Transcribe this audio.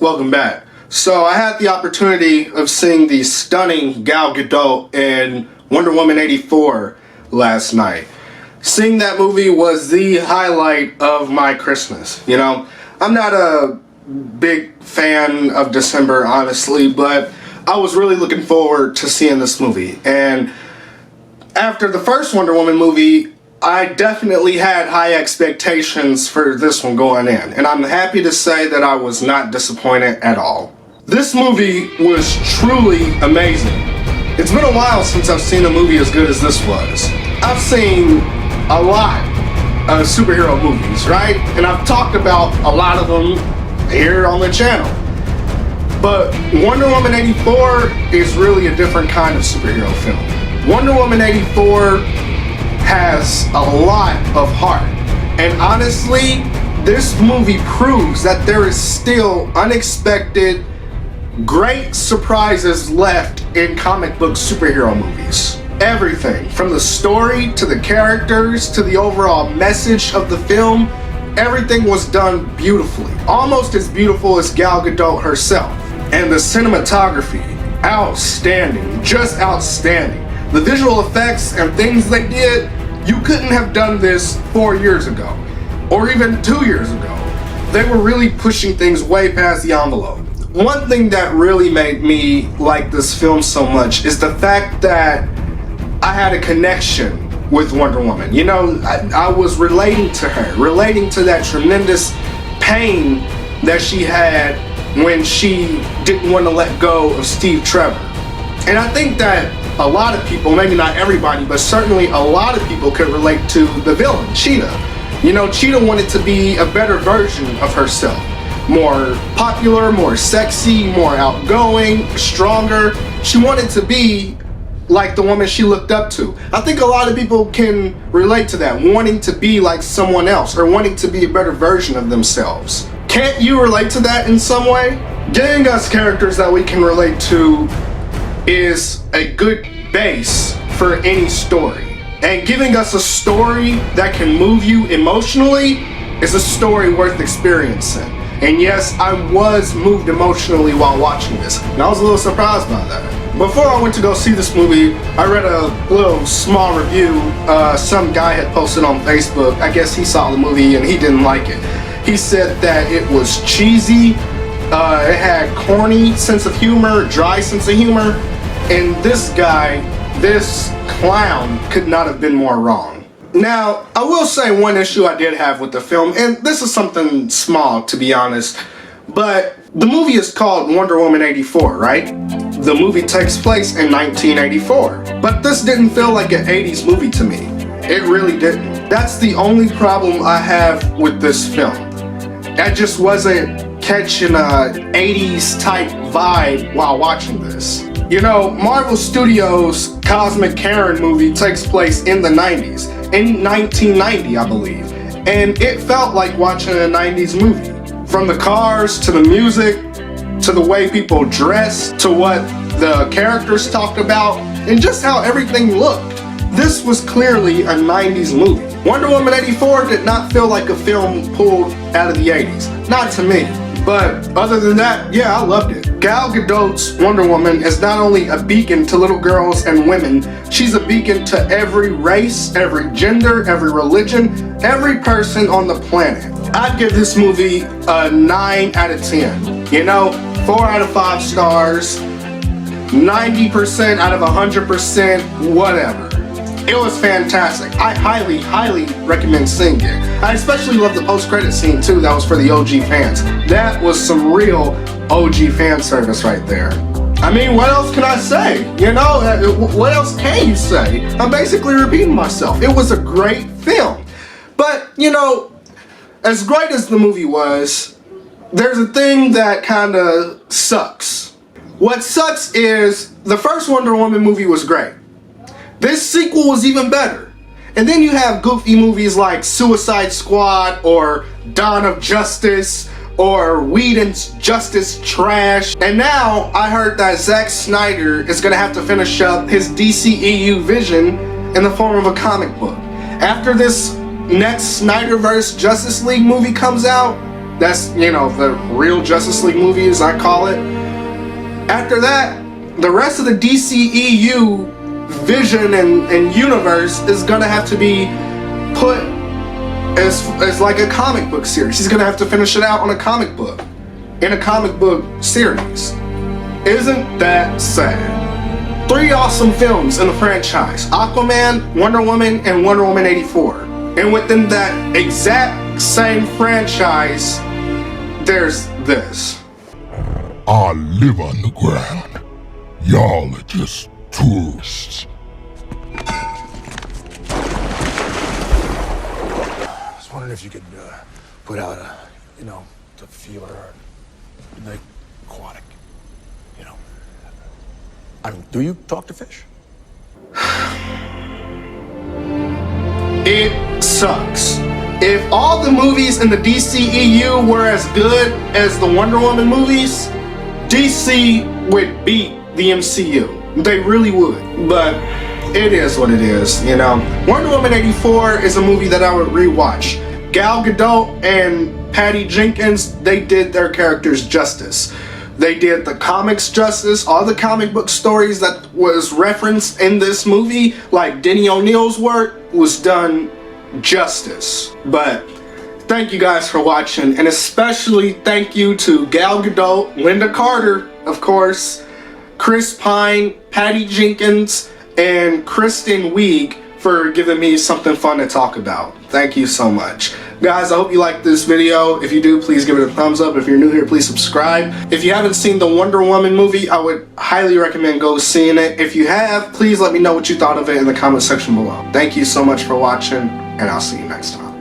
welcome back. So I had the opportunity of seeing the stunning Gal Gadot in Wonder Woman 84 last night. Seeing that movie was the highlight of my Christmas. You know, I'm not a big fan of December, honestly, but I was really looking forward to seeing this movie. And after the first Wonder Woman movie, I definitely had high expectations for this one going in, and I'm happy to say that I was not disappointed at all. This movie was truly amazing. It's been a while since I've seen a movie as good as this was. I've seen a lot of superhero movies, right? And I've talked about a lot of them here on the channel. But Wonder Woman 84 is really a different kind of superhero film. Wonder Woman 84 has a lot of heart, and honestly, this movie proves that there is still unexpected, great surprises left in comic book superhero movies. Everything from the story to the characters to the overall message of the film, everything was done beautifully, almost as beautiful as Gal Gadot herself. And the cinematography, outstanding, just outstanding. The visual effects and things they did, you couldn't have done this 4 years ago, or even 2 years ago. They were really pushing things way past the envelope. One thing that really made me like this film so much is the fact that I had a connection with Wonder Woman. You know, I was relating to her, relating to that tremendous pain that she had when she didn't want to let go of Steve Trevor. And I think that a lot of people, maybe not everybody, but certainly a lot of people could relate to the villain, Cheetah. You know, Cheetah wanted to be a better version of herself. More popular, more sexy, more outgoing, stronger. She wanted to be like the woman she looked up to. I think a lot of people can relate to that, wanting to be like someone else or wanting to be a better version of themselves. Can't you relate to that in some way? Giving us characters that we can relate to is a good base for any story. And giving us a story that can move you emotionally is a story worth experiencing. And yes, I was moved emotionally while watching this, and I was a little surprised by that. Before I went to go see this movie, I read a little small review some guy had posted on Facebook. I guess he saw the movie and he didn't like it. He said that it was cheesy, it had corny sense of humor, dry sense of humor, and this guy, this clown, could not have been more wrong. Now, I will say one issue I did have with the film, and this is something small to be honest, but the movie is called Wonder Woman 84, right? The movie takes place in 1984, but this didn't feel like an 80s movie to me. It really didn't. That's the only problem I have with this film. I just wasn't catching a 80s type vibe while watching this. You know, Marvel Studios' Cosmic Karen movie takes place in the 90s, in 1990 I believe, and it felt like watching a 90s movie. From the cars, to the music, to the way people dressed, to what the characters talked about, and just how everything looked. This was clearly a 90s movie. Wonder Woman 84 did not feel like a film pulled out of the 80s, not to me. But other than that, yeah, I loved it. Gal Gadot's Wonder Woman is not only a beacon to little girls and women, she's a beacon to every race, every gender, every religion, every person on the planet. I'd give this movie a 9 out of 10. You know, 4 out of 5 stars, 90% out of 100%, whatever. It was fantastic. I highly, highly recommend seeing it. I especially love the post-credit scene too, that was for the OG fans. That was some real OG fan service right there. I mean, what else can I say? You know, what else can you say? I'm basically repeating myself. It was a great film. But, you know, as great as the movie was, there's a thing that kinda sucks. What sucks is the first Wonder Woman movie was great. This sequel was even better. And then you have goofy movies like Suicide Squad or Dawn of Justice or Whedon's Justice Trash. And now I heard that Zack Snyder is gonna have to finish up his DCEU vision in the form of a comic book. After this next Snyderverse Justice League movie comes out, That's, you know, the real Justice League movie, as I call it. After that, the rest of the DCEU vision and universe is gonna have to be put as like a comic book series. He's gonna have to finish it out on a comic book, in a comic book series. Isn't that sad? 3 awesome films in the franchise: Aquaman, Wonder Woman, and Wonder Woman 84. And within that exact same franchise, there's this. I live underground. Y'all are just tourists. I was wondering if you could put out a, you know, the feeler, the aquatic, you know. I mean, do you talk to fish? It sucks. If all the movies in the DCEU were as good as the Wonder Woman movies, DC would beat the MCU. They really would. But it is what it is, you know. Wonder Woman 84 is a movie that I would rewatch. Gal Gadot and Patty Jenkins, they did their characters justice. They did the comics justice. All the comic book stories that was referenced in this movie, like Denny O'Neil's work, was done justice. But thank you guys for watching, and especially thank you to Gal Gadot, Linda Carter, of course, Chris Pine, Patty Jenkins, and Kristen Wiig for giving me something fun to talk about. Thank you so much. Guys, I hope you liked this video. If you do, please give it a thumbs up. If you're new here, please subscribe. If you haven't seen the Wonder Woman movie, I would highly recommend go seeing it. If you have, please let me know what you thought of it in the comment section below. Thank you so much for watching, and I'll see you next time.